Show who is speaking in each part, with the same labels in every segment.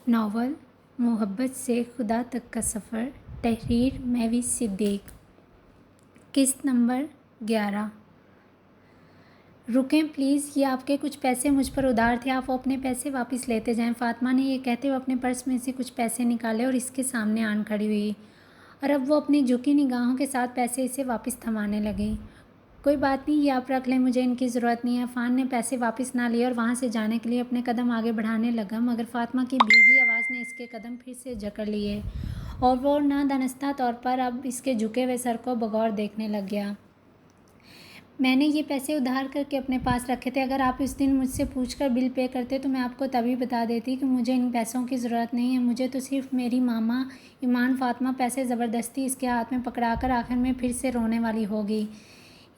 Speaker 1: Novel मोहब्बत से खुदा तक का सफ़र, तहरीर महवीज सिद्दीक। किस्त नंबर 11। रुकें प्लीज़, ये आपके कुछ पैसे मुझ पर उधार थे, आप वो अपने पैसे वापस लेते जाएं। फ़ातिमा ने ये कहते हुए अपने पर्स में से कुछ पैसे निकाले और इसके सामने आन खड़ी हुई, और अब वो अपनी झुकी निगाहों के साथ पैसे इसे वापस थमाने लगी। कोई बात नहीं, ये आप रख लें, मुझे इनकी ज़रूरत नहीं है। अफ़ान ने पैसे वापस ना लिए और वहाँ से जाने के लिए अपने कदम आगे बढ़ाने लगा, मगर फ़ातिमा की भीगी आवाज़ ने इसके कदम फिर से जकड़ लिए और वो नादानिस्ता तौर पर अब इसके झुके हुए सर को बगौर देखने लग गया। मैंने ये पैसे उधार करके अपने पास रखे थे। अगर आप इस दिन मुझसे पूछकर बिल पे करते तो मैं आपको तभी बता देती कि मुझे इन पैसों की ज़रूरत नहीं है। मुझे तो सिर्फ मेरी मामा ईमान फ़ातिमा पैसे ज़बरदस्ती इसके हाथ में पकड़ाकर आखिर में फिर से रोने वाली होगी।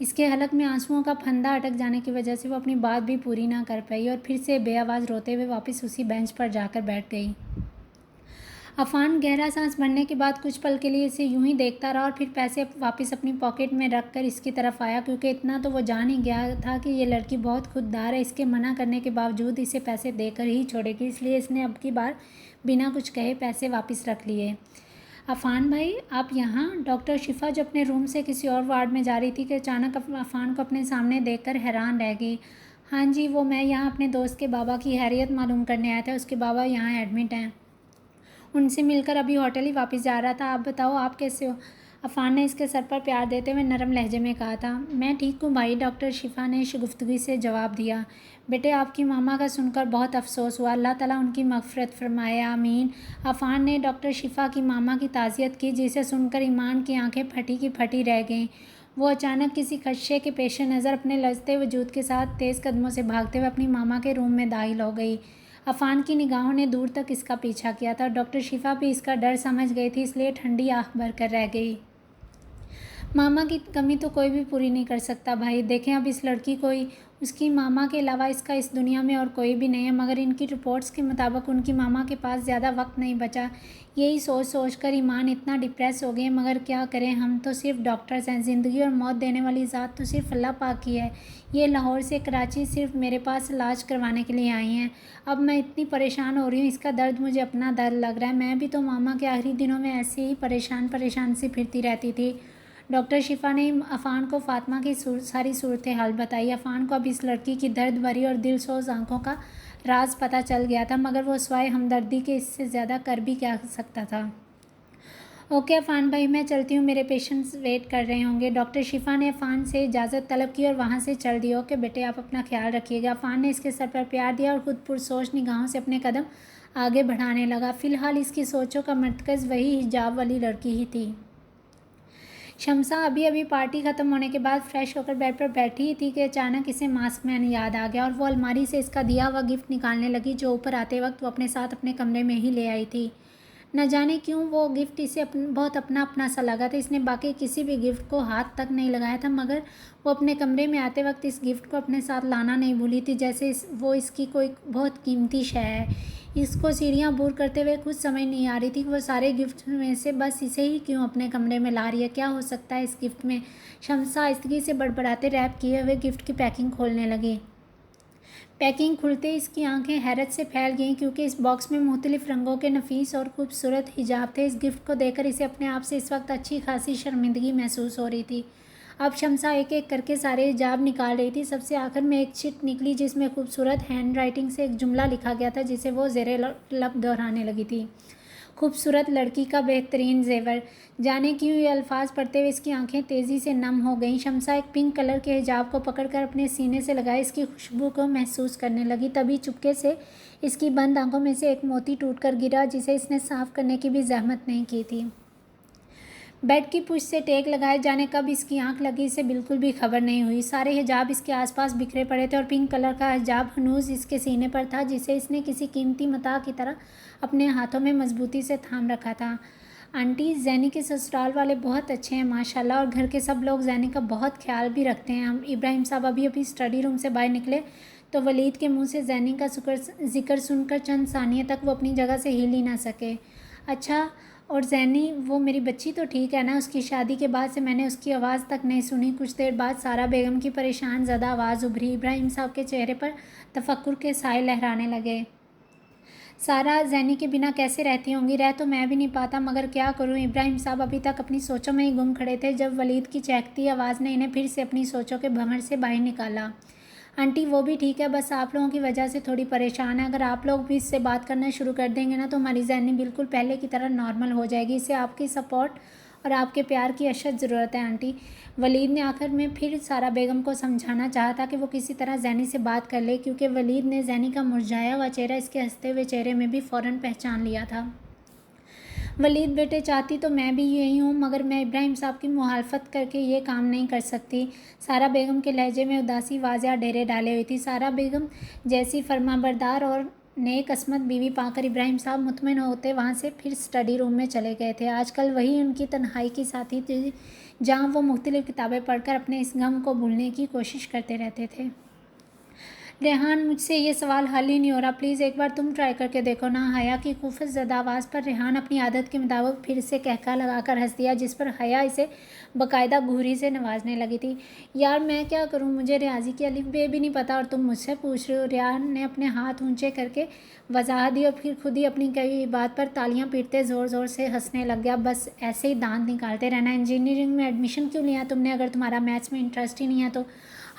Speaker 1: इसके हलक में आंसुओं का फंदा अटक जाने की वजह से वो अपनी बात भी पूरी ना कर पाई और फिर से बेआवाज़ रोते हुए वापस उसी बेंच पर जाकर बैठ गई। अफ़ान गहरा सांस भरने के बाद कुछ पल के लिए इसे यूं ही देखता रहा और फिर पैसे वापस अपनी पॉकेट में रखकर इसकी तरफ आया, क्योंकि इतना तो वो जान ही गया था कि ये लड़की बहुत खुददार है। इसके मना करने के बावजूद इसे पैसे देकर ही छोड़ेगी, इसलिए इसने अब की बार बिना कुछ कहे पैसे वापस रख लिए। अफ़ान भाई, आप यहाँ? डॉक्टर शिफा जो अपने रूम से किसी और वार्ड में जा रही थी कि अचानक अफ़ान को अपने सामने देखकर हैरान रह गई। हाँ जी, वो मैं यहाँ अपने दोस्त के बाबा की हैरियत मालूम करने आया था। उसके बाबा यहाँ एडमिट हैं, उनसे मिलकर अभी होटल ही वापस जा रहा था। आप बताओ, आप कैसे हो? अफ़ान ने इसके सर पर प्यार देते हुए नरम लहजे में कहा था। मैं ठीक हूँ भाई, डॉक्टर शिफा ने गुफ्तगू से जवाब दिया। बेटे, आपकी मामा का सुनकर बहुत अफसोस हुआ, अल्लाह ताला उनकी मग़फ़िरत फ़रमाए, आमीन। अफ़ान ने डॉक्टर शिफा की मामा की ताज़ियत की, जिसे सुनकर ईमान की आंखें फटी की फटी रह गईं। वो अचानक किसी खदशे के पेश नज़र अपने लचते वजूद के साथ तेज़ कदमों से भागते हुए अपनी मामा के रूम में दाखिल हो गई। अफ़ान की निगाहों ने दूर तक इसका पीछा किया था। डॉक्टर शिफा भी इसका डर समझ गई थी, इसलिए ठंडी आँख भर कर रह गई। मामा की कमी तो कोई भी पूरी नहीं कर सकता भाई। देखें, अब इस लड़की को ही, उसकी मामा के अलावा इसका इस दुनिया में और कोई भी नहीं है, मगर इनकी रिपोर्ट्स के मुताबिक उनकी मामा के पास ज़्यादा वक्त नहीं बचा। यही सोच सोच कर ईमान इतना डिप्रेस हो गए, मगर क्या करें, हम तो सिर्फ डॉक्टर्स हैं। ज़िंदगी और मौत देने वाली ज़ात तो सिर्फ अल्लाह पाक की है। ये लाहौर से कराची सिर्फ मेरे पास इलाज करवाने के लिए आई हैं। अब मैं इतनी परेशान हो रही हूँ, इसका दर्द मुझे अपना दर्द लग रहा है। मैं भी तो मामा के आखिरी दिनों में ऐसे ही परेशान परेशान से फिरती रहती थी। डॉक्टर शिफा ने अफ़ान को फ़ातिमा की सारी सूरत हाल बताई। अफ़ान को अब इस लड़की की दर्द भरी और दिलसोज़ आंखों का राज पता चल गया था, मगर वो स्वाय हमदर्दी के इससे ज़्यादा कर भी क्या सकता था। ओके अफ़ान भाई, मैं चलती हूँ, मेरे पेशेंट्स वेट कर रहे होंगे। डॉक्टर शिफा ने अफ़ान से इजाज़त तलब की और वहाँ से चल दी। ओके बेटे, आप अपना ख्याल रखिएगा। अफ़ान ने इसके सर पर प्यार दिया और ख़ुद पुरसोच निगाहों से अपने कदम आगे बढ़ाने लगा। फ़िलहाल इसकी सोचों का मरकज़ वही हिजाब वाली लड़की ही थी। शमसा अभी अभी पार्टी ख़त्म होने के बाद फ्रेश होकर बेड पर बैठी ही थी कि अचानक इसे मास्क मैन याद आ गया और वो अलमारी से इसका दिया हुआ गिफ्ट निकालने लगी, जो ऊपर आते वक्त वो अपने साथ अपने कमरे में ही ले आई थी। न जाने क्यों वो गिफ्ट इसे बहुत अपना अपना सा लगा था। इसने बाकी किसी भी गिफ्ट को हाथ तक नहीं लगाया था, मगर वो अपने कमरे में आते वक्त इस गिफ्ट को अपने साथ लाना नहीं भूली थी, जैसे वो इसकी कोई बहुत कीमती शय है। इसको सीढ़ियाँ अबूर करते हुए कुछ समझ नहीं आ रही थी कि वो सारे गिफ्ट में से बस इसे ही क्यों अपने कमरे में ला रही है। क्या हो सकता है इस गिफ्ट में? शमसा आहिस्तगी से बड़बड़ाते रैप किए हुए गिफ्ट की पैकिंग खोलने लगी। पैकिंग खुलते इसकी आंखें हैरत से फैल गईं, क्योंकि इस बॉक्स में मुख्तलिफ रंगों के नफीस और खूबसूरत हिजाब थे। इस गिफ्ट को देखकर इसे अपने आप से इस वक्त अच्छी खासी शर्मिंदगी महसूस हो रही थी। अब शमसा एक एक करके सारे हिजाब निकाल रही थी। सबसे आखिर में एक चिट निकली, जिसमें खूबसूरत हैंड राइटिंग से एक जुमला लिखा गया था, जिसे वो ज़ेरे लब दोहराने लगी थी। खूबसूरत लड़की का बेहतरीन जेवर। जाने क्यों ये अल्फाज पढ़ते हुए इसकी आंखें तेज़ी से नम हो गईं। शमसा एक पिंक कलर के हिजाब को पकड़कर अपने सीने से लगाए इसकी खुशबू को महसूस करने लगी। तभी चुपके से इसकी बंद आंखों में से एक मोती टूटकर गिरा, जिसे इसने साफ़ करने की भी जहमत नहीं की थी। बेड की पुश से टेक लगाए जाने कब इसकी आंख लगी, इसे बिल्कुल भी खबर नहीं हुई। सारे हिजाब इसके आसपास बिखरे पड़े थे और पिंक कलर का हिजाब हनूज इसके सीने पर था, जिसे इसने किसी कीमती मता की तरह अपने हाथों में मजबूती से थाम रखा था। आंटी, जैनी के ससुराल वाले बहुत अच्छे हैं माशाल्लाह, और घर के सब लोग जैनी का बहुत ख्याल भी रखते हैं। हम इब्राहिम साहब अभी अभी स्टडी रूम से बाहर निकले तो वलीद के मुंह से जैनी का जिक्र सुनकर चंद सानिये तक वो अपनी जगह से हिल ही ना सके। अच्छा, और जैनी, वो मेरी बच्ची तो ठीक है ना? उसकी शादी के बाद से मैंने उसकी आवाज़ तक नहीं सुनी। कुछ देर बाद सारा बेगम की परेशान ज़दा आवाज़ उभरी। इब्राहिम साहब के चेहरे पर तफक्कुर के साए लहराने लगे। सारा जैनी के बिना कैसे रहती होंगी, रह तो मैं भी नहीं पाता, मगर क्या करूं। इब्राहिम साहब अभी तक अपनी सोचों में ही गुम खड़े थे जब वलीद की चहकती आवाज़ ने इन्हें फिर से अपनी सोचों के भंवर से बाहर निकाला। आंटी वो भी ठीक है, बस आप लोगों की वजह से थोड़ी परेशान है। अगर आप लोग भी इससे बात करना शुरू कर देंगे ना तो हमारी जैनी बिल्कुल पहले की तरह नॉर्मल हो जाएगी। इसे आपकी सपोर्ट और आपके प्यार की अशद ज़रूरत है आंटी। वलीद ने आखिर में फिर सारा बेगम को समझाना चाहा था कि वो किसी तरह जैनी से बात कर ले, क्योंकि वलीद ने जैनी का मुरझाया हुआ चेहरा इसके हंसते हुए चेहरे में भी फ़ौरन पहचान लिया था। वलीद बेटे, चाहती तो मैं भी यही हूँ, मगर मैं इब्राहिम साहब की मुखालफत करके ये काम नहीं कर सकती। सारा बेगम के लहजे में उदासी वाज़िया डेरे डाले हुई थी। सारा बेगम जैसी फरमाबरदार और नेक किस्मत बीवी पाकर इब्राहिम साहब मुतमिन होते वहाँ से फिर स्टडी रूम में चले गए थे। आजकल वही उनकी तन्हाई की साथी थी जहाँ वो मुख्तलिफ़ किताबें पढ़कर अपने इस गम को भूलने की कोशिश करते रहते थे। रेहान, मुझसे ये सवाल हल ही नहीं हो रहा, प्लीज़ एक बार तुम ट्राई करके देखो ना। हया की खुफत ज़दा आवाज़ पर रेहान अपनी आदत के मुताबिक फिर से कहका लगाकर हंस दिया, जिस पर हया इसे बाकायदा घूरी से नवाजने लगी थी। यार मैं क्या करूं, मुझे रियाजी की अलिफ बे भी नहीं पता और तुम मुझसे पूछ रहे हो। रेहान ने अपने हाथ ऊंचे करके वजाहत दी और फिर खुद ही अपनी कही बात पर तालियां पीटते ज़ोर ज़ोर से हंसने लग गया। बस ऐसे ही दांत निकालते रहना। इंजीनियरिंग में एडमिशन क्यों लिया तुमने, अगर तुम्हारा मैथ्स में इंटरेस्ट ही नहीं है तो।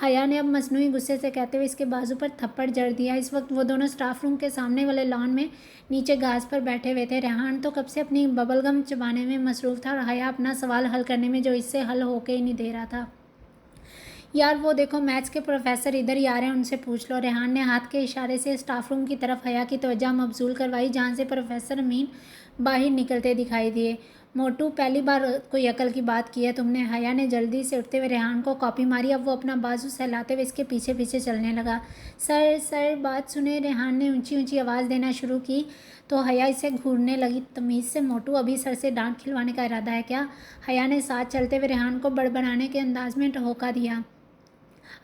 Speaker 1: हया ने अब मसनूई गुस्से से कहते हुए इसके बाजू पर थप्पड़ जड़ दिया। इस वक्त वो दोनों स्टाफ रूम के सामने वाले लॉन में नीचे घास पर बैठे हुए थे। रेहान तो कब से अपनी बबलगम चबाने में मसरूफ़ था और हया अपना सवाल हल करने में जो इससे हल होके ही नहीं दे रहा था। यार वो देखो, मैथ्स के प्रोफेसर इधर ही आ रहे हैं, उनसे पूछ लो। रेहान ने हाथ के इशारे से स्टाफ रूम की तरफ हया की तवज्जो मबजूल करवाई, जहाँ से प्रोफेसर अमीन बाहर निकलते दिखाई दिए। मोटू, पहली बार कोई अकल की बात की है तुमने। हया ने जल्दी से उठते हुए रेहान को कॉपी मारी। अब वो अपना बाजू सहलाते हुए इसके पीछे पीछे चलने लगा। सर सर बात सुने। रेहान ने ऊंची ऊंची आवाज़ देना शुरू की तो हया इसे घूरने लगी। तमीज़ से मोटू, अभी सर से डांट खिलवाने का इरादा है क्या? हया ने साथ चलते हुए रेहान को बड़बड़ाने के अंदाज में टहोका दिया।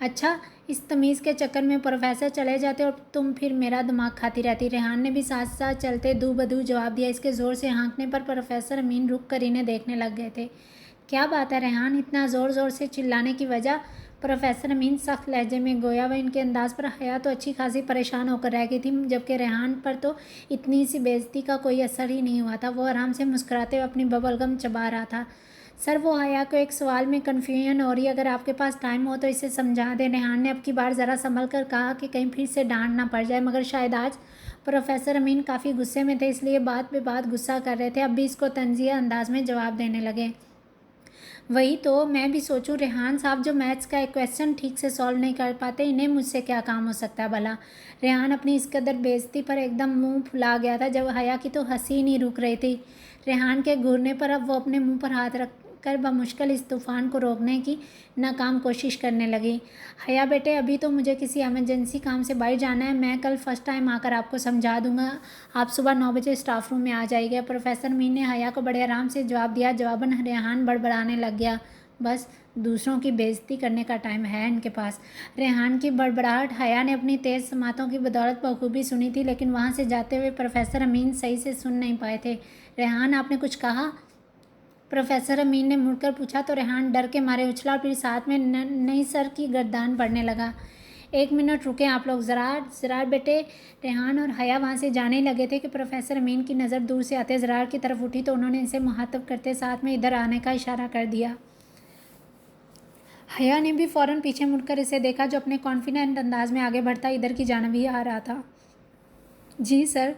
Speaker 1: अच्छा, इस तमीज़ के चक्कर में प्रोफेसर चले जाते और तुम फिर मेरा दिमाग खाती रहती। रेहान ने भी साथ साथ चलते दू बदू जवाब दिया। इसके ज़ोर से हाँकने पर प्रोफेसर अमीन रुक कर इन्हें देखने लग गए थे। क्या बात है रेहान, इतना ज़ोर ज़ोर से चिल्लाने की वजह? प्रोफेसर अमीन सख्त लहजे में गोया व इनके अंदाज़ पर हया तो अच्छी खासी परेशान होकर रह गई थी, जबकि रेहान पर तो इतनी सी बेइज्जती का कोई असर ही नहीं हुआ था। वो आराम से मुस्कुराते हुए अपनी बबलगम चबा रहा था। सर, वो हया को एक सवाल में कन्फ्यूजन हो रही है, अगर आपके पास टाइम हो तो इसे समझा दें। रेहान ने अब की बार ज़रा संभल कर कहा कि कहीं फिर से डांट ना पड़ जाए, मगर शायद आज प्रोफेसर अमीन काफ़ी गुस्से में थे, इसलिए बात पे बात गुस्सा कर रहे थे। अब भी इसको तंज़िया अंदाज में जवाब देने लगे। वही तो मैं भी सोचूं रेहान साहब, जो मैथ्स का एक क्वेश्चन ठीक से सॉल्व नहीं कर पाते, इन्हें मुझसे क्या काम हो सकता है भला। रेहान अपनी इस कदर बेइज्जती पर एकदम मुंह फुला गया था जब हया की तो हंसी नहीं रुक रही थी। रेहान के घूरने पर अब वो अपने मुंह पर हाथ रख कर बमुश्किल इस तूफ़ान को रोकने की नाकाम कोशिश करने लगी। हया बेटे, अभी तो मुझे किसी इमरजेंसी काम से बाहर जाना है, मैं कल फर्स्ट टाइम आकर आपको समझा दूंगा। आप सुबह 9 बजे स्टाफ रूम में आ जाइएगा। प्रोफेसर मीन ने हया को बड़े आराम से जवाब दिया। जवाबन रेहान बड़बड़ाने लग गया। बस दूसरों की बेइज्जती करने का टाइम है इनके पास। रेहान की बड़बड़ाहट हया ने अपनी तेज़ समातों की बदौलत बखूबी सुनी थी, लेकिन वहाँ से जाते हुए प्रोफेसर अमीन सही से सुन नहीं पाए थे। रेहान, आपने कुछ कहा? प्रोफेसर अमीन ने मुड़कर पूछा तो रेहान डर के मारे उछला और फिर साथ में नई सर की गर्दान बढ़ने लगा। 1 मिनट रुके आप लोग, ज़रार बेटे। रेहान और हया वहाँ से जाने लगे थे कि प्रोफेसर अमीन की नज़र दूर से आते ज़रार की तरफ उठी तो उन्होंने इसे मुखातब करते साथ में इधर आने का इशारा कर दिया। हया ने भी फ़ौरन पीछे मुड़कर इसे देखा, जो अपने कॉन्फिडेंट अंदाज में आगे बढ़ता इधर की जानब ही आ रहा था। जी सर।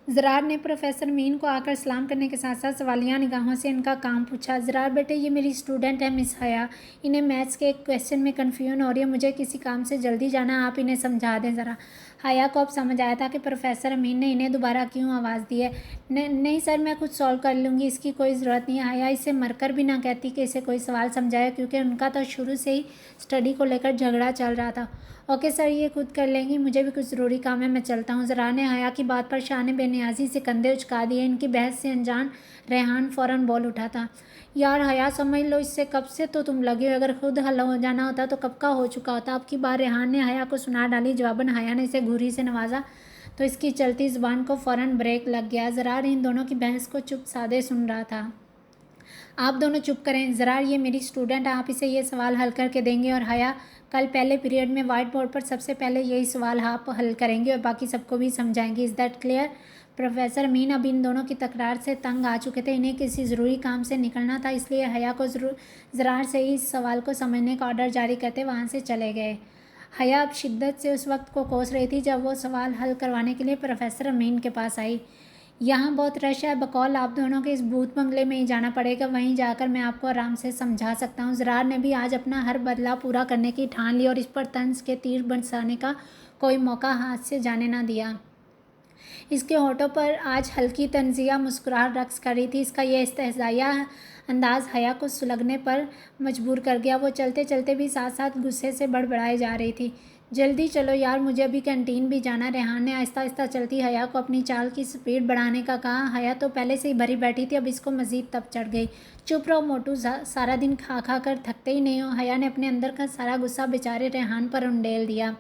Speaker 1: ज़रार ने प्रोफेसर मीन को आकर सलाम करने के साथ साथ सवालिया निगाहों से इनका काम पूछा। ज़रार बेटे, ये मेरी स्टूडेंट है मिस हया, इन्हें मैथ्स के एक क्वेश्चन में कन्फ्यूजन हो रही है, मुझे किसी काम से जल्दी जाना है, आप इन्हें समझा दें ज़रा। हया को अब समझ आया था कि प्रोफेसर अमीन ने इन्हें दोबारा क्यों आवाज़ दी है। नहीं सर, मैं खुद सॉल्व कर लूँगी, इसकी कोई ज़रूरत नहीं है। हया इसे मरकर भी ना कहती कि इसे कोई सवाल समझाए, क्योंकि उनका तो शुरू से ही स्टडी को लेकर झगड़ा चल रहा था। ओके सर, ये खुद कर लेंगी, मुझे भी कुछ ज़रूरी काम है, मैं चलता हूँ। ज़रार ने हया की बात पर शान बेनियाजी से कंधे उचका दिए। इनकी बहस से अनजान रेहान फ़ौरन बोल उठा था। यार हया, समझ लो, इससे कब से तो तुम लगे हो, अगर खुद हल हो जाना होता तो कब का हो चुका होता। अब की बार रेहान ने हया को सुना डाली। जवाबन हया ने इसे घूरी से नवाजा तो इसकी चलती ज़ुबान को फ़ौरन ब्रेक लग गया। ज़रार इन दोनों की बहस को चुप सादे सुन रहा था। आप दोनों चुप करें। ज़रार, ये मेरी स्टूडेंट है, आप इसे ये सवाल हल करके देंगे और हया कल पहले पीरियड में वाइट बोर्ड पर सबसे पहले यही सवाल आप हल करेंगे और बाकी सबको भी समझाएंगे। Is that clear? प्रोफेसर अमीन अब इन दोनों की तकरार से तंग आ चुके थे। इन्हें किसी ज़रूरी काम से निकलना था, इसलिए हया को ज़रार से ही इस सवाल को समझने का ऑर्डर जारी करते वहाँ से चले गए। हया अब शिद्दत से उस वक्त को कोस रही थी जब वो सवाल हल करवाने के लिए प्रोफेसर अमीन के पास आई। यहाँ बहुत रश है, बकौल आप दोनों के इस भूत बंगले में ही जाना पड़ेगा, वहीं जाकर मैं आपको आराम से समझा सकता हूँ। ज़रार ने भी आज अपना हर बदलाव पूरा करने की ठान ली और इस पर तंज के तीर बरसाने का कोई मौका हाथ से जाने ना दिया। इसके होठों पर आज हल्की तंजिया मुस्कुराहट रक्स कर रही थी। इसका यह इस्तेहज़ाया अंदाज़ हया को सुलगने पर मजबूर कर गया। वो चलते चलते भी साथ साथ गुस्से से बड़बड़ाए जा रही थी। जल्दी चलो यार, मुझे अभी कैंटीन भी जाना। रेहान ने आहिस्ता आहिस्ता चलती हया को अपनी चाल की स्पीड बढ़ाने का कहा। हया तो पहले से ही भरी बैठी थी, अब इसको मज़ीद तप चढ़ गई। चुप रहो मोटू, सारा दिन खा खा कर थकते ही नहीं हो। हया ने अपने अंदर का सारा गुस्सा बेचारे रेहान पर उंडेल दिया।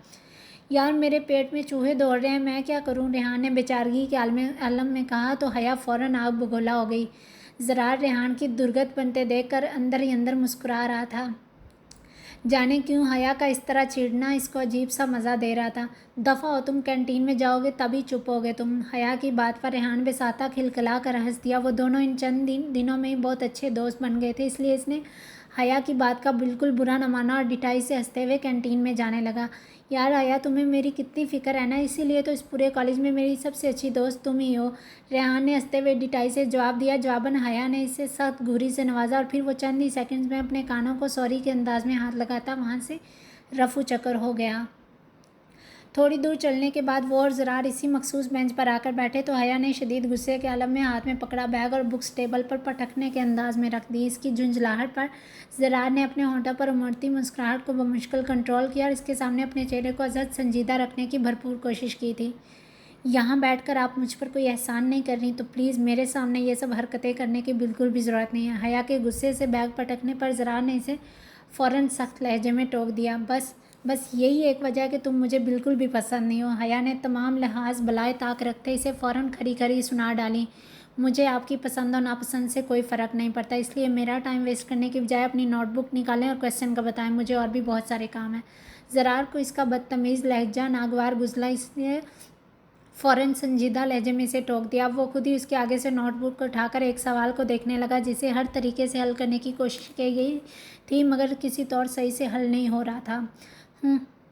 Speaker 1: यार मेरे पेट में चूहे दौड़ रहे हैं, मैं क्या करूं? रेहान ने बेचारगी के आलम में कहा तो हया फ़ौरन आग बगोला हो गई। ज़रार रेहान की दुर्गत बनते देखकर अंदर ही अंदर मुस्कुरा रहा था। जाने क्यों हया का इस तरह चिढ़ना इसको अजीब सा मज़ा दे रहा था। दफ़ा हो, तुम कैंटीन में जाओगे तभी चुप होगे तुम। हया की बात पर रेहान बेसाता खिलखिला कर हंस दिया। वो दोनों इन चंद दिनों में ही बहुत अच्छे दोस्त बन गए थे, इसलिए इसने हया की बात का बिल्कुल बुरा न माना और डिटाई से हंसते हुए कैंटीन में जाने लगा। यार हया, तुम्हें मेरी कितनी फ़िक्र है ना, इसीलिए तो इस पूरे कॉलेज में मेरी सबसे अच्छी दोस्त तुम ही हो। रेहान ने हंसते हुए डिटाई से जवाब दिया। जवाबन हया ने इसे सख्त घूरी से नवाजा और फिर वो चंद ही सेकंड्स में अपने कानों को सॉरी के अंदाज में हाथ लगाता वहाँ से रफू चक्कर हो गया। थोड़ी दूर चलने के बाद वो और ज़रार इसी मखसूस बेंच पर आकर बैठे तो हया ने शदीद गुस्से के आलम में हाथ में पकड़ा बैग और बुक्स टेबल पर पटकने के अंदाज में रख दी। इसकी झुंझलाहट पर ज़रार ने अपने होठों पर उमड़ती मुस्कुराहट को बमुश्किल कंट्रोल किया और इसके सामने अपने चेहरे को अज़द संजीदा रखने की भरपूर कोशिश की थी। यहाँ बैठकर आप मुझ पर कोई एहसान नहीं कर रही तो प्लीज़ मेरे सामने ये सब हरकतें करने की बिल्कुल भी ज़रूरत नहीं है। हया के गुस्से से बैग पटकने पर ज़रार ने इसे फ़ौरन सख्त लहजे में टोक दिया। बस यही एक वजह है कि तुम मुझे बिल्कुल भी पसंद नहीं हो। हया ने तमाम लिहाज बलाए ताक रखते इसे फ़ौरन खरी खरी सुना डाली। मुझे आपकी पसंद और नापसंद से कोई फ़र्क नहीं पड़ता, इसलिए मेरा टाइम वेस्ट करने की बजाय अपनी नोटबुक निकालें और क्वेश्चन का बताएं। मुझे और भी बहुत सारे काम हैं। ज़रार को इसका बदतमीज़ लहजा नागवार गुजला, इसलिए फ़ौरन संजीदा लहजे में इसे टोक दिया। अब वो खुद ही उसके आगे से नोटबुक को उठाकर एक सवाल को देखने लगा जिसे हर तरीके से हल करने की कोशिश की गई थी मगर किसी तौर सही से हल नहीं हो रहा था।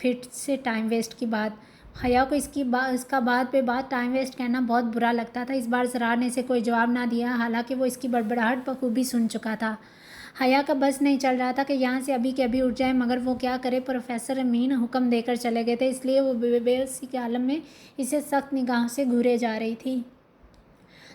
Speaker 1: फिर से टाइम वेस्ट की बात। हया को इसका बात पे बात टाइम वेस्ट कहना बहुत बुरा लगता था। इस बार ज़रार ने इसे कोई जवाब ना दिया, हालांकि वो इसकी बड़बड़ाहट बखूबी सुन चुका था। हया का बस नहीं चल रहा था कि यहाँ से अभी के अभी उठ जाए, मगर वो क्या करे। प्रोफेसर अमीन हुक्म देकर चले गए थे, इसलिए वो बेबसी के आलम में इसे सख्त निगाहों से घूरे जा रही थी।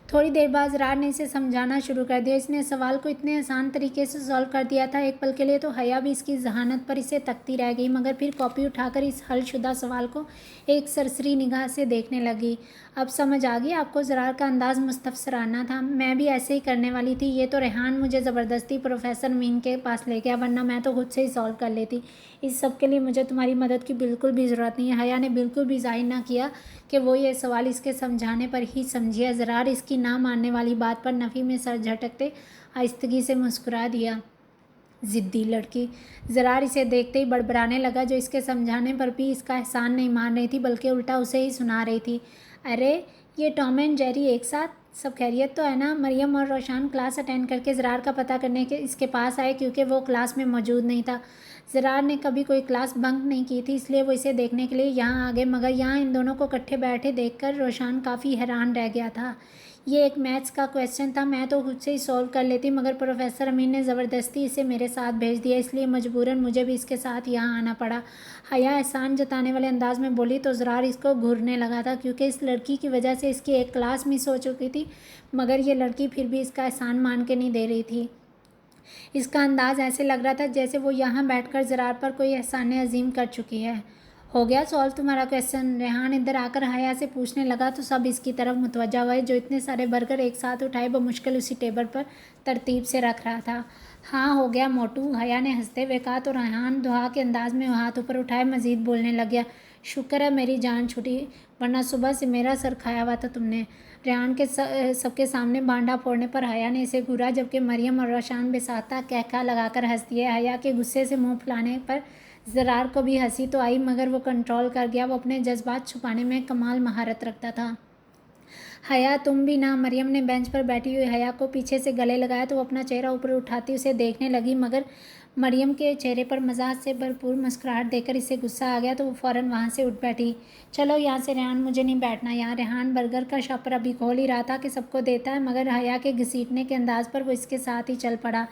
Speaker 1: थोड़ी देर बाद ज़रार ने इसे समझाना शुरू कर दिया। इसने सवाल को इतने आसान तरीके से सॉल्व कर दिया था। एक पल के लिए तो हया भी इसकी जहानत पर इसे तकती रह गई, मगर फिर कॉपी उठाकर इस हलशुदा सवाल को एक सरसरी निगाह से देखने लगी। अब समझ आ गई आपको? ज़रार का अंदाज़ मुस्तफसराना था। मैं भी ऐसे ही करने वाली थी। ये तो रेहान मुझे ज़बरदस्ती प्रोफेसर मीन के पास ले गया, वरना मैं तो खुद से ही सॉल्व कर लेती। इस सब के लिए मुझे तुम्हारी मदद की बिल्कुल भी ज़रूरत नहीं है। हया ने बिल्कुल भी ज़ाहिर ना किया कि वो ये सवाल इसके समझाने पर ही समझिए। ज़रार इसकी ना मानने वाली बात पर नफ़ी में सर झटकते आहिस्तगी से मुस्कुरा दिया। ज़िद्दी लड़की। ज़रार इसे देखते ही बड़बड़ाने लगा, जो इसके समझाने पर भी इसका एहसान नहीं मान रही थी बल्कि उल्टा उसे ही सुना रही थी। अरे ये टॉम एंड जेरी एक साथ, सब खैरियत तो है ना? मरियम और रोशान क्लास अटेंड करके ज़रार का पता करने के इसके पास आए क्योंकि वो क्लास में मौजूद नहीं था। ज़रार ने कभी कोई क्लास बंक नहीं की थी, इसलिए वो इसे देखने के लिए यहाँ आ गए, मगर यहाँ इन दोनों को इकट्ठे बैठे देखकर रोशान काफ़ी हैरान रह गया था। ये एक मैथ्स का क्वेश्चन था, मैं तो खुद से ही सॉल्व कर लेती, मगर प्रोफेसर अमीन ने ज़बरदस्ती इसे मेरे साथ भेज दिया, इसलिए मजबूरन मुझे भी इसके साथ यहाँ आना पड़ा। हया एहसान जताने वाले अंदाज में बोली तो ज़रार इसको घूरने लगा था, क्योंकि इस लड़की की वजह से इसकी एक क्लास मिस हो चुकी थी, मगर ये लड़की फिर भी इसका एहसान मान के नहीं दे रही थी। इसका अंदाज़ ऐसे लग रहा था जैसे वो यहाँ बैठकर ज़रार पर कोई एहसान अजीम कर चुकी है। हो गया सॉल्व तुम्हारा क्वेश्चन? रेहान इधर आकर हया से पूछने लगा तो सब इसकी तरफ मुतवज्जा हुए, जो इतने सारे बर्गर एक साथ उठाए बमुश्किल उसी टेबल पर तरतीब से रख रहा था। हाँ हो गया मोटू, हया ने हंसते हुए कहा तो रेहान दुआ के अंदाज में हाथ ऊपर उठाए मज़ीद बोलने लग गया। शुक्र है मेरी जान छुटी, वरना सुबह से मेरा सर खाया हुआ था तुमने। रेहान के सबके सामने भांडा फोड़ने पर हया ने इसे घूरा, जबकि मरियम और रोशान बेसाता कहका लगाकर हंस दिए। हया के गुस्से से मुंह फुलाने पर ज़रार को भी हंसी तो आई मगर वो कंट्रोल कर गया। वो अपने जज्बात छुपाने में कमाल महारत रखता था। हया तुम भी ना। मरियम ने बेंच पर बैठी हुई हया को पीछे से गले लगाया तो वो अपना चेहरा ऊपर उठाती उसे देखने लगी, मगर मरियम के चेहरे पर मजाक से भरपूर मुस्कुराहट देखकर इसे गुस्सा आ गया तो वो फ़ौरन वहाँ से उठ बैठी। चलो यहाँ से रेहान, मुझे नहीं बैठना यहाँ। रेहान बर्गर का शॉपर अभी खोल ही रहा था कि सबको देता है, मगर हया के घसीटने के अंदाज पर वो इसके साथ ही चल पड़ा।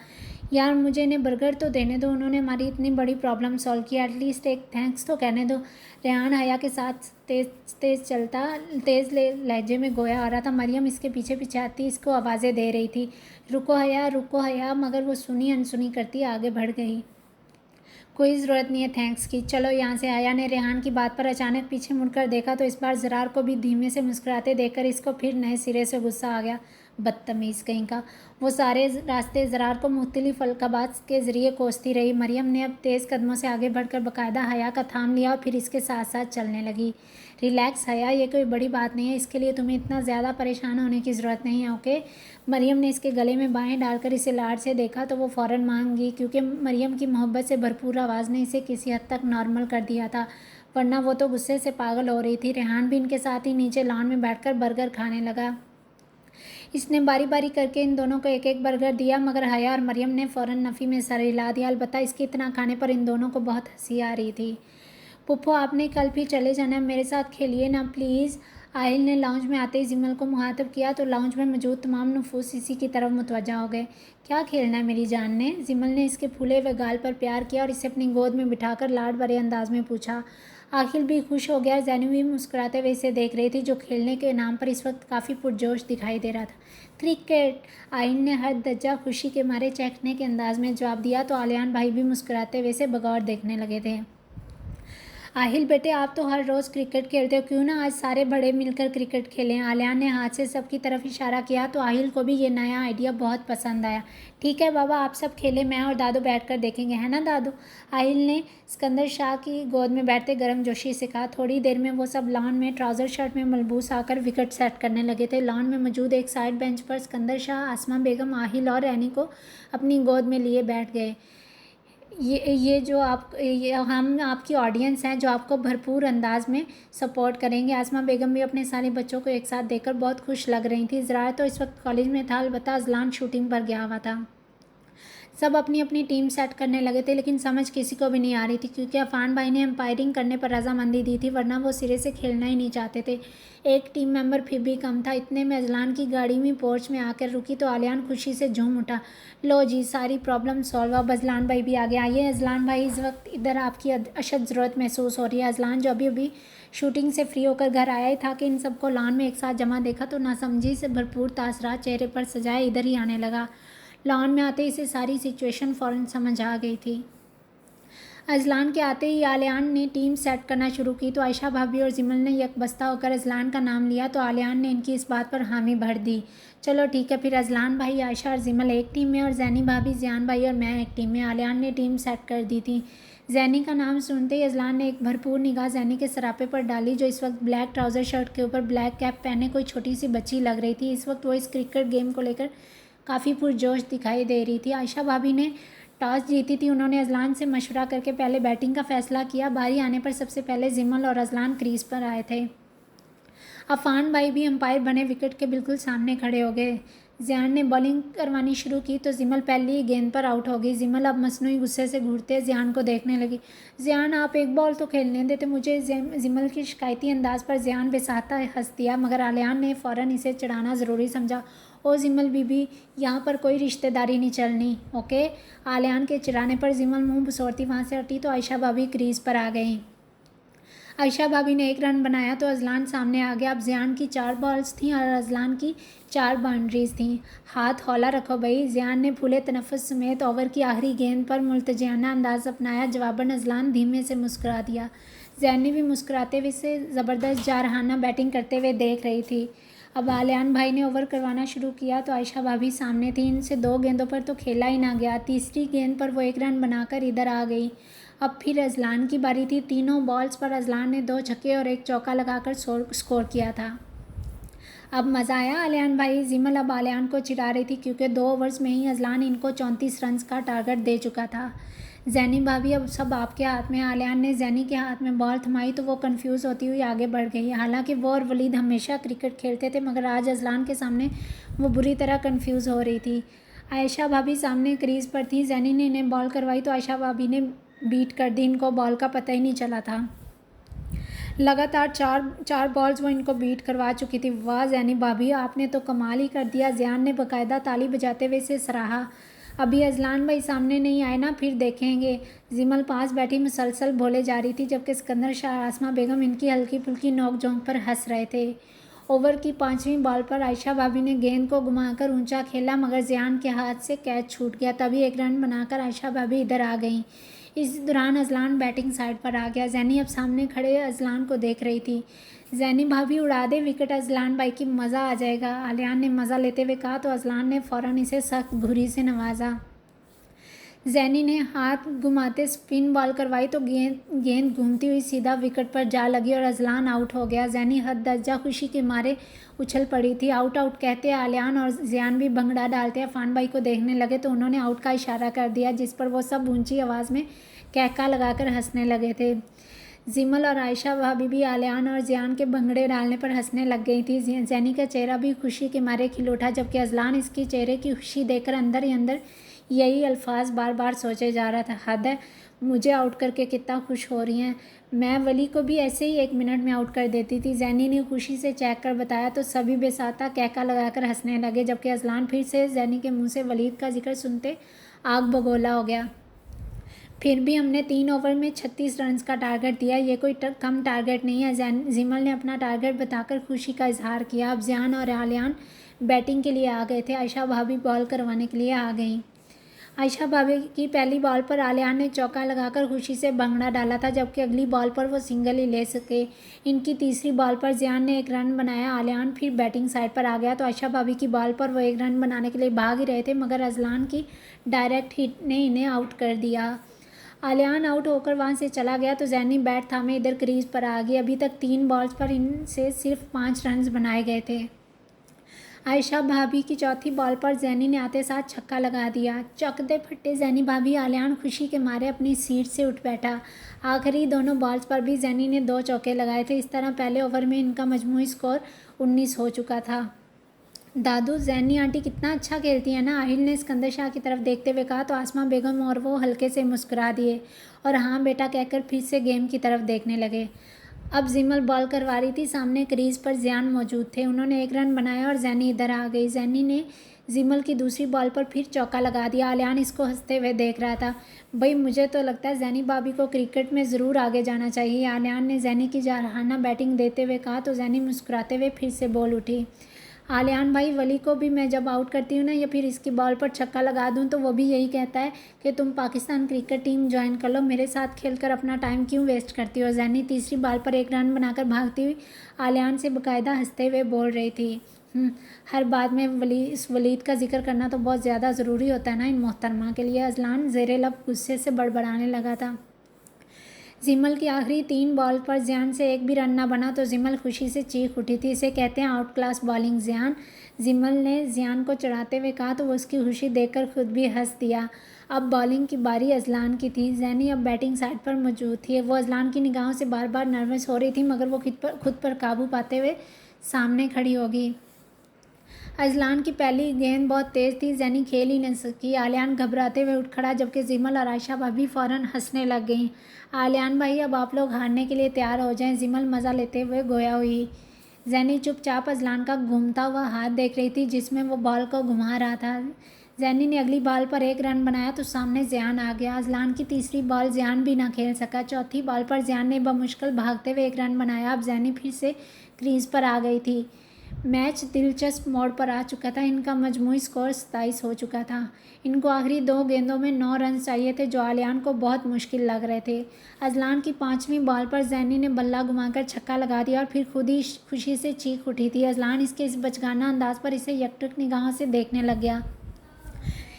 Speaker 1: यार मुझे इन्हें बर्गर तो देने दो, उन्होंने हमारी इतनी बड़ी प्रॉब्लम सॉल्व की, एटलीस्ट एक थैंक्स तो कहने दो। रेहान हया के साथ तेज़ लहजे में गोया आ रहा था। मरियम इसके पीछे पीछे आती इसको आवाज़ें दे रही थी, रुको हया, मगर वो सुनी अनसुनी करती आगे बढ़ गई। कोई ज़रूरत नहीं है थैंक्स की, चलो यहाँ से। हया ने रेहान की बात पर अचानक पीछे मुड़कर देखा तो इस बार ज़रार को भी धीमे से मुस्कुराते देखकर इसको फिर नए सिरे से गुस्सा आ गया। बदतमीज़ कहीं का। वो सारे रास्ते ज़रार को मुख्तलिफ अलक़ाबात के ज़रिए कोसती रही। मरियम ने अब तेज़ कदमों से आगे बढ़कर बाकायदा हया का थाम लिया और फिर इसके साथ साथ चलने लगी। रिलैक्स हया, ये कोई बड़ी बात नहीं है, इसके लिए तुम्हें इतना ज़्यादा परेशान होने की ज़रूरत नहीं है, ओके। मरियम ने इसके गले में बाहें डालकर इसे लाड से देखा तो वो फ़ौरन मान गई, क्योंकि मरियम की मोहब्बत से भरपूर आवाज़ ने इसे किसी हद तक नॉर्मल कर दिया था, वरना वो तो गुस्से से पागल हो रही थी। रेहान भी इनके साथ ही नीचे लॉन में बैठकर बर्गर खाने लगा। इसने बारी बारी करके इन दोनों को एक एक बर्गर दिया, मगर हया और मरियम ने फ़ौरन नफ़ी में सर हिला दिया। अलबत्ता इसके इतना खाने पर इन दोनों को बहुत हंसी आ रही थी। पुप्पो आपने कल फिर चले जाना, मेरे साथ खेलिए ना प्लीज़। आहिल ने लाउंज में आते ही जिमल को मुखातिब किया तो लाउंज में मौजूद तमाम नफूस इसी की तरफ मुतवज्जा हो गए। क्या खेलना है मेरी जान ने? जिमल ने इसके फूले हुए गाल पर प्यार किया और इसे अपनी गोद में बिठाकर लाड भरे अंदाज में पूछा। आखिल भी खुश हो गया। जैनब भी मुस्कुराते हुए इसे देख रही थी, जो खेलने के नाम पर इस वक्त काफ़ी पुरजोश दिखाई दे रहा था। क्रिकेट, आइन ने हर दर्जा खुशी के मारे चहकने के अंदाज में जवाब दिया तो आलियान भाई भी मुस्कुराते हुए इसे बगौर देखने लगे थे। आहिल बेटे, आप तो हर रोज़ क्रिकेट खेलते हो, क्यों ना आज सारे बड़े मिलकर क्रिकेट खेलें। आलियान ने हाथ से सबकी तरफ इशारा किया तो आहिल को भी ये नया आइडिया बहुत पसंद आया। ठीक है बाबा, आप सब खेलें, मैं और दादू बैठकर देखेंगे, है ना दादू? आहिल ने सिकंदर शाह की गोद में बैठते गर्मजोशी से कहा। थोड़ी देर में वो सब लॉन में ट्राउज़र शर्ट में मलबूस आकर विकेट सेट करने लगे थे। लॉन में मौजूद एक साइड बेंच पर सिकंदर शाह, आसमा बेगम, आहिल और रैनी को अपनी गोद में लिए बैठ गए। ये हम आपकी ऑडियंस हैं जो आपको भरपूर अंदाज में सपोर्ट करेंगे। आसमा बेगम भी अपने सारे बच्चों को एक साथ देखकर बहुत खुश लग रही थी। ज़रार तो इस वक्त कॉलेज में था, अलबत्ता अज़लान शूटिंग पर गया हुआ था। सब अपनी अपनी टीम सेट करने लगे थे, लेकिन समझ किसी को भी नहीं आ रही थी, क्योंकि अफान भाई ने एम्पायरिंग करने पर रजामंदी दी थी, वरना वो सिरे से खेलना ही नहीं चाहते थे। एक टीम मेंबर फिर भी कम था। इतने में अज़लान की गाड़ी में पोर्च में आकर रुकी तो आलियान खुशी से झूम उठा। लो जी, सारी प्रॉब्लम सॉल्व। अब अज़लान भाई भी आ गया। आइए अज़लान भाई, इस वक्त इधर आपकी अशद ज़रूरत महसूस हो रही है। अज़लान जो अभी अभी शूटिंग से फ्री होकर घर आया ही था कि इन सबको लॉन में एक साथ जमा देखा तो नासमझी से भरपूर तासरात चेहरे पर सजाए इधर ही आने लगा। लॉन में आते ही इसे सारी सिचुएशन फ़ौरन समझ आ गई थी। अज़लान के आते ही आलियान ने टीम सेट करना शुरू की तो आयशा भाभी और जिमल ने यकबस्ता होकर अज़लान का नाम लिया तो आलियान ने इनकी इस बात पर हामी भर दी। चलो ठीक है, फिर अज़लान भाई, आयशा और जिमल एक टीम में और जैनी भाभी, ज़ियान भाई और मैं एक टीम में। आलियान ने टीम सेट कर दी थी। जैनी का नाम सुनते ही अज़लान ने एक भरपूर निगाह जैनी के सरापे पर डाली, जो इस वक्त ब्लैक ट्राउज़र शर्ट के ऊपर ब्लैक कैप पहने कोई छोटी सी बच्ची लग रही थी। इस वक्त वो इस क्रिकेट गेम को लेकर काफ़ी पुरजोश दिखाई दे रही थी। आयशा भाभी ने टॉस जीती थी। उन्होंने अज़लान से मशवरा करके पहले बैटिंग का फ़ैसला किया। बारी आने पर सबसे पहले जिमल और अज़लान क्रीज़ पर आए थे। अफान भाई भी अंपायर बने विकेट के बिल्कुल सामने खड़े हो गए। ज़ियान ने बॉलिंग करवानी शुरू की तो जिमल पहली ही गेंद पर आउट हो गई। जिमल अब मसनूई गुस्से से घूरते ज़ियान को देखने लगी। ज़ियान, आप एक बॉल तो खेलने देते मुझे। जिमल की शिकायती अंदाज पर ज़ियान बेसाहता हंस दिया, मगर आलियान ने फ़ौरन इसे चिढ़ाना ज़रूरी समझा। ओ जिमल बीबी, यहाँ पर कोई रिश्तेदारी नहीं चलनी, ओके। आलियान के चिढ़ाने पर जिमल मुंह बसोरती वहाँ से हटी तो आयशा भाभी क्रीज़ पर आ गईं। आयशा भाभी ने एक रन बनाया तो अज़लान सामने आ गया। अब ज़ियान की 4 बॉल्स थीं और अज़लान की 4 बाउंड्रीज़ थीं। हाथ हौला रखो भाई। ज़ियान ने फूले तनफ़्फ़ुस समेत ओवर की आखिरी गेंद पर मुल्तजियाना अंदाज़ अपनाया। जवाबन अज़लान धीमे से मुस्कुरा दिया। ज़ैनी भी मुस्कुराते हुए इसे ज़बरदस्त जारहाना बैटिंग करते हुए देख रही थी। अब आलियान भाई ने ओवर करवाना शुरू किया तो आयशा भाभी सामने थी। इनसे 2 गेंदों पर तो खेला ही ना गया। तीसरी गेंद पर वो 1 रन बनाकर इधर आ गई। अब फिर अज़लान की बारी थी। तीनों बॉल्स पर अज़लान ने 2 छक्के और 1 चौका लगाकर स्कोर किया था। अब मज़ा आया आलियान भाई। जिमल अब आलियान को चिढ़ा रही थी, क्योंकि 2 ओवर्स में ही अज़लान इनको 34 रन का टारगेट दे चुका था। जैनी भाभी अब सब आपके हाथ में। आलियान ने जैनी के हाथ में बॉल थमाई तो वो कंफ्यूज होती हुई आगे बढ़ गई। हालांकि वो और वलीद हमेशा क्रिकेट खेलते थे, मगर आज अजलान के सामने वो बुरी तरह कंफ्यूज हो रही थी। आयशा भाभी सामने क्रीज पर थी। जैनी ने इन्हें बॉल करवाई तो आयशा भाभी ने बीट कर दी। इनको बॉल का पता ही नहीं चला था। लगातार चार बॉल्स वो इनको बीट करवा चुकी थी। वाह जैनी भाभी, आपने तो कमाल ही कर दिया। ज़ियान ने बाकायदा ताली बजाते हुए इसे सराहा। अभी अजलान भाई सामने नहीं आए ना, फिर देखेंगे। जिमल पास बैठी मुसलसल बोले जा रही थी, जबकि सिकंदर शाह और आसमा बेगम इनकी हल्की फुल्की नोक झोंक पर हंस रहे थे। ओवर की 5वीं बॉल पर आयशा भाभी ने गेंद को घुमाकर ऊंचा खेला, मगर ज़ियान के हाथ से कैच छूट गया। तभी एक रन बनाकर आयशा भाभी इधर आ गईं। इस दौरान अजलान बैटिंग साइड पर आ गया। जैनी अब सामने खड़े अजलान को देख रही थी। जैनी भाभी उड़ा दे विकेट अजलान भाई की, मज़ा आ जाएगा। आलियान ने मज़ा लेते हुए कहा तो अजलान ने फ़ौरन इसे सख्त घुरी से नवाजा। जैनी ने हाथ घुमाते स्पिन बॉल करवाई तो गेंद घूमती हुई सीधा विकेट पर जा लगी और अजलान आउट हो गया। जैनी हद दर्जा खुशी के मारे उछल पड़ी थी। आउट आउट कहते आलियान और ज़ियान भी भंगड़ा डालते अफान भाई को देखने लगे तो उन्होंने आउट का इशारा कर दिया, जिस पर वो सब ऊंची आवाज़ में कहका लगाकर हंसने लगे थे। जिमल और आयशा भाभी भी आलियान और ज़ियान के भंगड़े डालने पर हंसने लग गई थी। जैनी का चेहरा भी खुशी के मारे खिल उठा, जबकि अजलान इसके चेहरे की खुशी देखकर अंदर ही अंदर यही अल्फाज बार बार सोचे जा रहा था, हद है, मुझे आउट करके कितना खुश हो रही हैं। मैं वली को भी ऐसे ही 1 मिनट में आउट कर देती थी। जैनी ने खुशी से चेक कर बताया तो सभी बेसाता कहका लगाकर हंसने लगे, जबकि अजलान फिर से जैनी के मुंह से वलीद का जिक्र सुनते आग बगोला हो गया। फिर भी हमने 3 ओवर में 36 रन का टारगेट दिया, ये कोई कम टारगेट नहीं है। जिमल ने अपना टारगेट बताकर खुशी का इजहार किया। अब ज़ियान और आलियान बैटिंग के लिए आ गए थे। आयशा भाभी बॉल करवाने के लिए आ गईं। आयशा भाभी की पहली बॉल पर आलियान ने चौका लगाकर खुशी से भंगड़ा डाला था, जबकि अगली बॉल पर वो सिंगल ही ले सके। इनकी तीसरी बॉल पर ज़ियान ने 1 रन बनाया। आलियान फिर बैटिंग साइड पर आ गया तो आयशा भाभी की बॉल पर वो 1 रन बनाने के लिए भाग ही रहे थे, मगर अजलान की डायरेक्ट हिट ने इन्हें आउट कर दिया। आलियान आउट होकर वहां से चला गया तो जैनी बैट थामे इधर क्रीज पर आ गई। अभी तक 3 बॉल्स पर इनसे सिर्फ 5 रन बनाए गए थे। आयशा भाभी की चौथी बॉल पर जैनी ने आते साथ छक्का लगा दिया। चौकते फट्टे जैनी भाभी आलियान खुशी के मारे अपनी सीट से उठ बैठा। आखिरी दोनों बॉल्स पर भी जैनी ने 2 चौके लगाए थे। इस तरह पहले ओवर में इनका मजमूई स्कोर 19 हो चुका था। दादू, जैनी आंटी कितना अच्छा खेलती है ना, आहिल ने सिकंदर शाह की तरफ देखते हुए कहा तो आसमा बेगम और वो हल्के से मुस्कुरा दिए और हाँ बेटा कहकर फिर से गेम की तरफ देखने लगे। अब जिमल बॉल करवा रही थी। सामने क्रीज पर ज़ियान मौजूद थे। उन्होंने 1 रन बनाया और जैनी इधर आ गई। जैनी ने जिमल की दूसरी बॉल पर फिर चौका लगा दिया। आलियान इसको हंसते हुए देख रहा था। भाई मुझे तो लगता है जैनी भाभी को क्रिकेट में ज़रूर आगे जाना चाहिए, आलियान ने जैनी की जारहाना बैटिंग देते हुए कहा तो जैनी मुस्कुराते हुए फिर से बोल उठी। आलियान भाई, वली को भी मैं जब आउट करती हूँ ना या फिर इसकी बॉल पर छक्का लगा दूँ तो वो भी यही कहता है कि तुम पाकिस्तान क्रिकेट टीम ज्वाइन कर लो, मेरे साथ खेलकर अपना टाइम क्यों वेस्ट करती हो। जैनी तीसरी बॉल पर 1 रन बनाकर भागती हुई आलियान से बाकायदा हंसते हुए बोल रही थी। हर बात में इस वलीद का जिक्र करना तो बहुत ज़्यादा ज़रूरी होता है ना इन मोहतरमा के लिए। अजलान ज़ेरे लब गुस्से से बड़बड़ाने लगा था। जिमल की आखिरी 3 बॉल पर ज़ियान से एक भी रन ना बना तो जिमल खुशी से चीख उठी थी। इसे कहते हैं आउट क्लास बॉलिंग। जिमल ने ज़ियान को चढ़ाते हुए कहा तो वो उसकी खुशी देखकर खुद भी हंस दिया। अब बॉलिंग की बारी अजलान की थी। जैनी अब बैटिंग साइड पर मौजूद थी। वो अजलान की निगाहों से बार बार नर्वस हो रही थी, मगर वो खुद पर काबू पाते हुए सामने खड़ी होगी। अजलान की पहली गेंद बहुत तेज़ थी। जैनी खेल ही नहीं सकी। आलियान घबराते हुए उठ खड़ा, जबकि जिमल और आयशा भाभी फ़ौरन हंसने लग गईं। आलियान भाई, अब आप लोग हारने के लिए तैयार हो जाएं, जिमल मज़ा लेते हुए गोया हुई। जैनी चुपचाप अजलान का घूमता हुआ हाथ देख रही थी, जिसमें वो बॉल को घुमा रहा था। जैनी ने अगली बॉल पर 1 रन बनाया तो सामने ज़ियान आ गया। अजलान की तीसरी बॉल ज़ियान भी ना खेल सका। चौथी बॉल पर ज़ियान ने बमुश्किल भागते हुए 1 रन बनाया। अब जैनी फिर से क्रीज पर आ गई थी। मैच दिलचस्प मोड़ पर आ चुका था। इनका मजमूई स्कोर 27 हो चुका था। इनको आखिरी 2 गेंदों में 9 रन चाहिए थे, जो आलियान को बहुत मुश्किल लग रहे थे। अजलान की 5वीं बॉल पर जैनी ने बल्ला घुमाकर छक्का लगा दिया और फिर खुद ही खुशी से चीख उठी थी। अजलान इसके इस बचगाना अंदाज पर इसे यकटक निगाहों से देखने लग गया।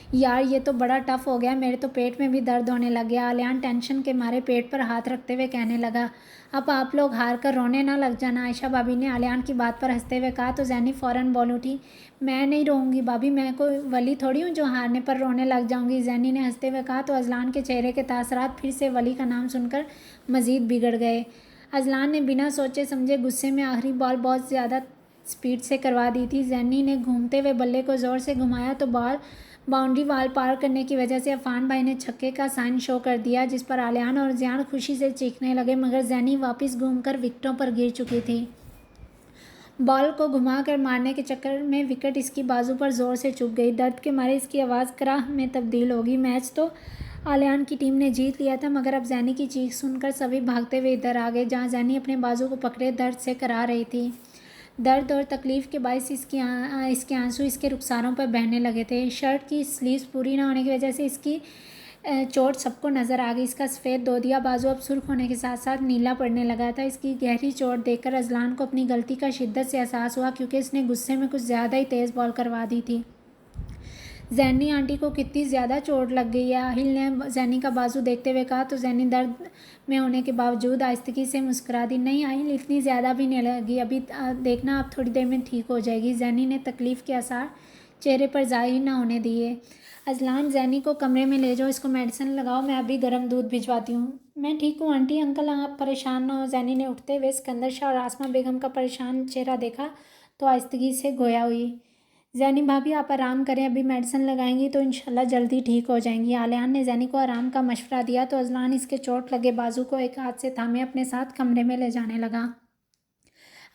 Speaker 1: यार ये तो बड़ा टफ हो गया, मेरे तो पेट में भी दर्द होने लग गया। आलियान टेंशन के मारे पेट पर हाथ रखते हुए कहने लगा। अब आप लोग हार कर रोने ना लग जाना, आयशा भाभी ने आलियान की बात पर हंसते हुए कहा। तो जैनी फ़ौरन बोल उठी, मैं नहीं रोऊंगी भाभी, मैं कोई वली थोड़ी हूँ जो हारने पर रोने लग जाऊंगी। जैनी ने हंसते हुए कहा। तो अजलान के चेहरे के तासरात फिर से वली का नाम सुनकर मज़ीद बिगड़ गए। अजलान ने बिना सोचे समझे गुस्से में आखिरी बॉल बहुत ज़्यादा स्पीड से करवा दी थी। जैनी ने घूमते हुए बल्ले को ज़ोर से घुमाया तो बॉल बाउंड्री वाल पार करने की वजह से अफान भाई ने छक्के का साइन शो कर दिया, जिस पर आलियान और जियान खुशी से चीखने लगे, मगर जैनी वापस घूमकर विकेटों पर गिर चुकी थी। बॉल को घुमाकर मारने के चक्कर में विकेट इसकी बाजू पर जोर से चुभ गई। दर्द के मारे इसकी आवाज़ कराह में तब्दील होगी। मैच तो आलियान की टीम ने जीत लिया था, मगर अब जैनी की चीख सुनकर सभी भागते हुए इधर आ गए, जहाँ जैनी अपने बाजू को पकड़े दर्द से करा रही थी। दर्द और तकलीफ़ के बायस इसके आंसू इसके रुखसारों पर बहने लगे थे। शर्ट की स्लीव्स पूरी ना होने की वजह से इसकी चोट सबको नज़र आ गई। इसका सफ़ेद दोदिया बाजू अब सुर्ख होने के साथ साथ नीला पड़ने लगा था। इसकी गहरी चोट देखकर अजलान को अपनी गलती का शिद्दत से एहसास हुआ, क्योंकि इसने गुस्से में कुछ ज़्यादा ही तेज़ बॉल करवा दी थी। जैनी आंटी को कितनी ज़्यादा चोट लग गई है, आहिल ने जैनी का बाजू देखते हुए कहा। तो जैनी दर्द में होने के बावजूद आहिस्तगी से मुस्कुरा दी। नहीं आहिल, इतनी ज़्यादा भी नहीं लगी, अभी देखना आप थोड़ी देर में ठीक हो जाएगी। जैनी ने तकलीफ़ के आसार चेहरे पर जाहिर ना होने दिए। अजलान, जैनी को कमरे में ले जाओ, इसको मेडिसिन लगाओ, मैं अभी गर्म दूध भिजवाती हूँ। मैं ठीक हूँ आंटी, अंकल आप परेशान ना हो। जैनी ने उठते हुए सिकंदर शाह और आसमा बेगम का परेशान चेहरा देखा तो आहिस्तगी से गोया हुई। जैनी भाभी आप आराम करें, अभी मेडिसिन लगाएंगी तो इंशाल्लाह जल्दी ठीक हो जाएंगी। आलियान ने जैनी को आराम का मशवरा दिया तो अजलान इसके चोट लगे बाजू को एक हाथ से थामे अपने साथ कमरे में ले जाने लगा।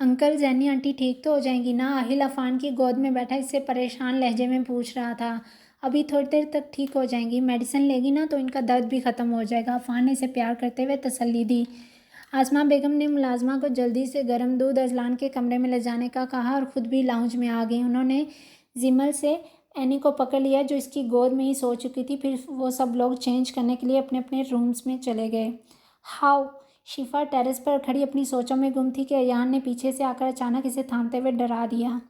Speaker 1: अंकल, जैनी आंटी ठीक तो हो जाएंगी ना? आहिल अफान की गोद में बैठा इससे परेशान लहजे में पूछ रहा था। अभी थोड़ी देर तक ठीक हो जाएंगी, मेडिसिन लेगी ना तो इनका दर्द भी ख़त्म हो जाएगा, अफान ने इसे प्यार करते हुए तसल्ली दी। आसमा बेगम ने मुलाजमा को जल्दी से गर्म दूध अजलान के कमरे में ले जाने का कहा और ख़ुद भी लाउंज में आ गई। उन्होंने जिमल से एनी को पकड़ लिया जो इसकी गोद में ही सो चुकी थी। फिर वो सब लोग चेंज करने के लिए अपने अपने रूम्स में चले गए। हाउ शिफा टेरेस पर खड़ी अपनी सोचों में गुम थी कि अयान ने पीछे से आकर अचानक इसे थामते हुए डरा दिया।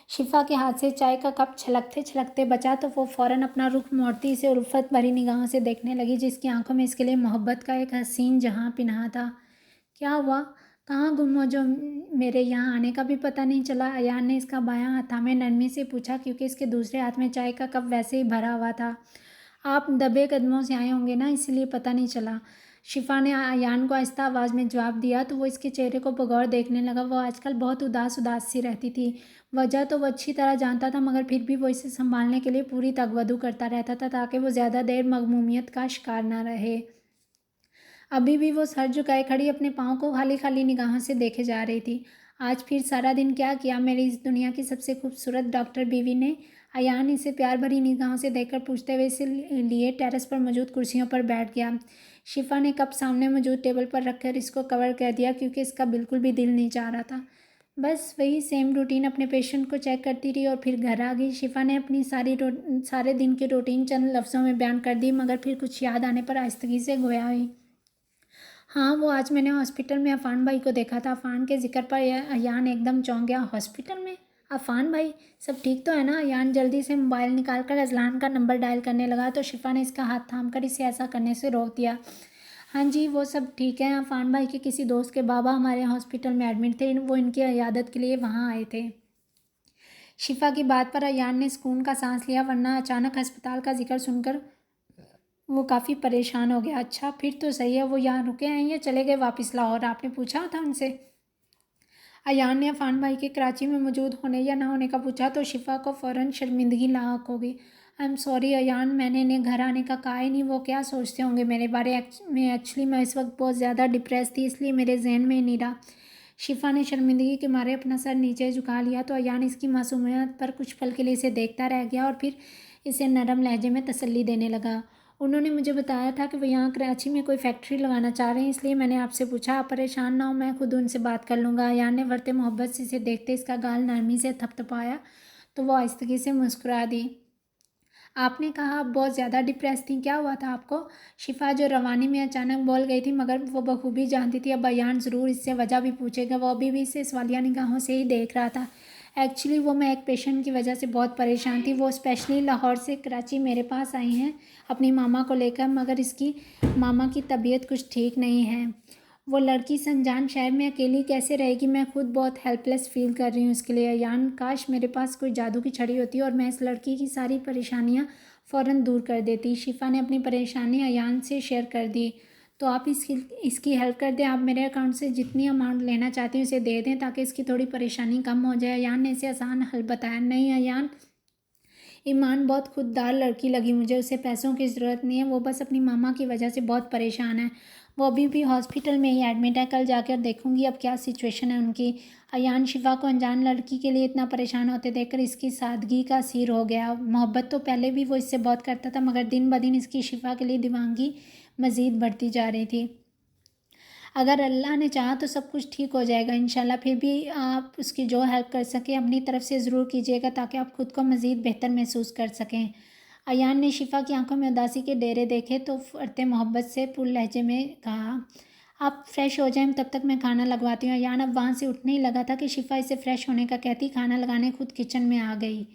Speaker 1: शिफा के हाथ से चाय का कप छलकते छलकते बचा तो वो फ़ौरन अपना रुख मोड़ती इसे उल्फत भरी निगाहों से देखने लगी, जिसकी आंखों में इसके लिए मोहब्बत का एक हसीन जहां पिन्हा था। क्या हुआ, कहाँ गुम हो जो मेरे यहाँ आने का भी पता नहीं चला? अयान ने इसका बायां हाथ थामे नरमी से पूछा, क्योंकि इसके दूसरे हाथ में चाय का कप वैसे ही भरा हुआ था। आप दबे कदमों से आए होंगे ना, इसलिए पता नहीं चला। शिफा ने अयान को आहिस्ता आवाज़ में जवाब दिया तो वो इसके चेहरे को बगौर देखने लगा। वो आजकल बहुत उदास उदास सी रहती थी। वजह तो वो अच्छी तरह जानता था, मगर फिर भी वो इसे संभालने के लिए पूरी तगवदू करता रहता था ताकि वो ज़्यादा देर मगमूमियत का शिकार ना रहे। अभी भी वो सर झुकाए खड़ी अपने पाँव को खाली खाली निगाहों से देखे जा रही थी। आज फिर सारा दिन क्या किया मेरी इस दुनिया की सबसे खूबसूरत डॉक्टर बीवी ने? अयान इसे प्यार भरी निगाहों से देखकर पूछते हुए इसे लिए टेरेस पर मौजूद कुर्सियों पर बैठ गया। शिफा ने कप सामने मौजूद टेबल पर रखकर इसको कवर कर दिया, क्योंकि इसका बिल्कुल भी दिल नहीं चाह रहा था। बस वही सेम रूटीन अपने पेशेंट को चेक करती रही और फिर घर आ गई। शिफा ने अपनी सारे दिन की रूटीन चंद लफ्ज़ों में बयान कर दी, मगर फिर कुछ याद आने पर आहिस्तगी से गोया हुई। हाँ, वो आज मैंने हॉस्पिटल में अफान भाई को देखा था। अफान के जिक्र पर अयान एकदम चौंक गया। हॉस्पिटल में अफान भाई, सब ठीक तो है ना? अयान जल्दी से मोबाइल निकालकर अजलान का नंबर डायल करने लगा तो शिफा ने इसका हाथ थामकर इसे ऐसा करने से रोक दिया। हाँ जी, वो सब ठीक है। अफान भाई के किसी दोस्त के बाबा हमारे हॉस्पिटल में एडमिट थे, वो इनकी इयादत के लिए वहाँ आए थे। शिफा की बात पर अयान ने सुकून का सांस लिया, वरना अचानक अस्पताल का जिक्र सुनकर वो काफ़ी परेशान हो गया। अच्छा, फिर तो सही है। वो यहाँ रुके हैं या चले गए वापस लाहौर? आपने पूछा था उनसे? अयान ने अफान भाई के कराची में मौजूद होने या ना होने का पूछा तो शिफा को फ़ौरन शर्मिंदगी लाक हो गई। आई एम सॉरी अयान, मैंने इन्हें घर आने का कहा ही नहीं। वो क्या सोचते होंगे मेरे बारे में? एक्चुअली मैं इस वक्त बहुत ज़्यादा डिप्रेस थी, इसलिए मेरे जहन में नहीं रहा। शिफा ने शर्मिंदगी के मारे अपना सर नीचे झुका लिया तो अयान इसकी मासूमियत पर कुछ पल के लिए इसे देखता रह गया और फिर इसे नरम लहजे में तसल्ली देने लगा। उन्होंने मुझे बताया था कि वो यहाँ कराची में कोई फैक्ट्री लगाना चाह रहे हैं, इसलिए मैंने आपसे पूछा। आप परेशान ना हो, मैं खुद उनसे बात कर लूँगा। अयान ने बढ़ते मोहब्बत से इसे देखते इसका गाल नरमी से थपथपाया तो वो आहिस्तगी से मुस्कुरा दी। आपने कहा आप बहुत ज़्यादा डिप्रेस थी, क्या हुआ था आपको? शिफा जो रवानी में अचानक बोल गई थी, मगर वो बखूबी जानती थी अब अयान ज़रूर इससे वजह भी पूछेगा। वो अभी भी इसे सवालिया निगाहों से ही देख रहा था। एक्चुअली वो मैं एक पेशेंट की वजह से बहुत परेशान थी। वो स्पेशली लाहौर से कराची मेरे पास आई हैं अपनी मामा को लेकर, मगर इसकी मामा की तबीयत कुछ ठीक नहीं है। वो लड़की इस अनजान शहर में अकेली कैसे रहेगी, मैं खुद बहुत हेल्पलेस फील कर रही हूँ इसके लिए। अयान, काश मेरे पास कोई जादू की छड़ी होती और मैं इस लड़की की सारी परेशानियाँ फ़ौरन दूर कर देती। शिफा ने अपनी परेशानी अयान से शेयर कर दी। तो आप इसकी हेल्प कर दें। आप मेरे अकाउंट से जितनी अमाउंट लेना चाहती हैं उसे दे दें ताकि इसकी थोड़ी परेशानी कम हो जाए। अयान ने इसे आसान हल बताया। नहीं अयान, ईमान बहुत खुददार लड़की लगी मुझे, उसे पैसों की ज़रूरत नहीं है, वो बस अपनी मामा की वजह से बहुत परेशान है। वो अभी भी हॉस्पिटल में ही एडमिट है, कल जाकर देखूंगी अब क्या सिचुएशन है उनकी। अयान शिफा को अनजान लड़की के लिए इतना परेशान होते देखकर इसकी सादगी का असीर हो गया। मोहब्बत तो पहले भी वो इससे बहुत करता था, मगर दिन ब दिन इसकी शिफा के लिए दीवानगी मज़ीद बढ़ती जा रही थी। अगर अल्लाह ने चाहा तो सब कुछ ठीक हो जाएगा इंशाल्लाह। फिर भी आप उसकी जो हेल्प कर सकें अपनी तरफ से ज़रूर कीजिएगा ताकि आप खुद को मज़ीद बेहतर महसूस कर सकें। अयान ने शिफा की आंखों में उदासी के डेरे देखे तो फरते मोहब्बत से पुर लहजे में कहा, आप फ्रेश हो जाएं, तब तक मैं खाना लगवाती हूँ। अयान अब वहाँ से उठने ही लगा था कि शिफा इसे फ्रेश होने का कहती खाना लगाने खुद किचन में आ गई।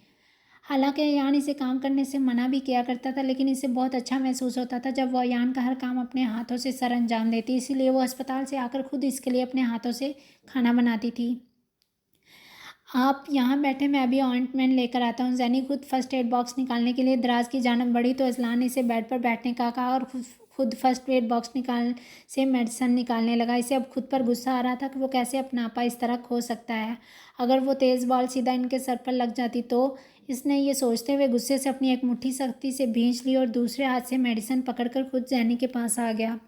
Speaker 1: हालांकि अयान इसे काम करने से मना भी किया करता था, लेकिन इसे बहुत अच्छा महसूस होता था जब वो अयान का हर काम अपने हाथों से सर अंजाम देती। इसीलिए वो अस्पताल से आकर खुद इसके लिए अपने हाथों से खाना बनाती थी। आप यहाँ बैठे, मैं अभी ऑइंटमेंट लेकर आता हूँ। जैनी खुद फर्स्ट एड बॉक्स निकालने के लिए दराज की जानब बढ़ी तो अजलान ने इसे बेड पर बैठने का कहा और खुद फर्स्ट एड बॉक्स निकाल से मेडिसन निकालने लगा। इसे अब खुद पर गुस्सा आ रहा था कि वो कैसे अपना आपा इस तरह खो सकता है। अगर वो तेज़ बॉल सीधा इनके सर पर लग जाती तो। इसने ये सोचते हुए गुस्से से अपनी एक मुट्ठी सख्ती से भींच ली और दूसरे हाथ से मेडिसन पकड़कर खुद जैनी के पास आ गया।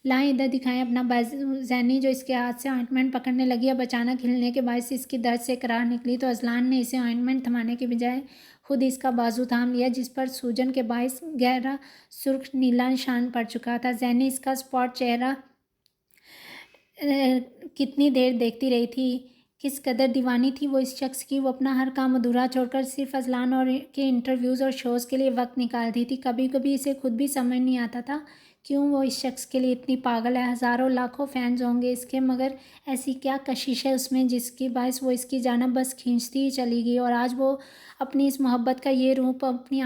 Speaker 1: लाएं, इधर दिखाएं अपना बाजू। जैनी जो इसके हाथ से ऑइंटमेंट पकड़ने लगी, अब अचानक हिलने के बायस इसकी दर्द से करार निकली तो अजलान ने इसे ऑइंटमेंट थमाने के बजाय खुद इसका बाजू थाम लिया, जिस पर सूजन के बायस गहरा सुर्ख नीला निशान पड़ चुका था। जैनी इसका स्पॉट चेहरा कितनी देर देखती रही थी। किस कदर दीवानी थी वो इस शख्स की। वो अपना हर काम अधूरा छोड़कर सिर्फ अजलान और के इंटरव्यूज़ और शोज़ के लिए वक्त निकालती थी। कभी कभी इसे खुद भी समझ नहीं आता था क्यों वो इस शख्स के लिए इतनी पागल है। हज़ारों लाखों फैंस होंगे इसके, मगर ऐसी क्या कशिश है उसमें जिसकी बायस वो इसकी जानब बस खींचती ही चली गई। और आज वो अपनी इस मोहब्बत का ये रूप अपनी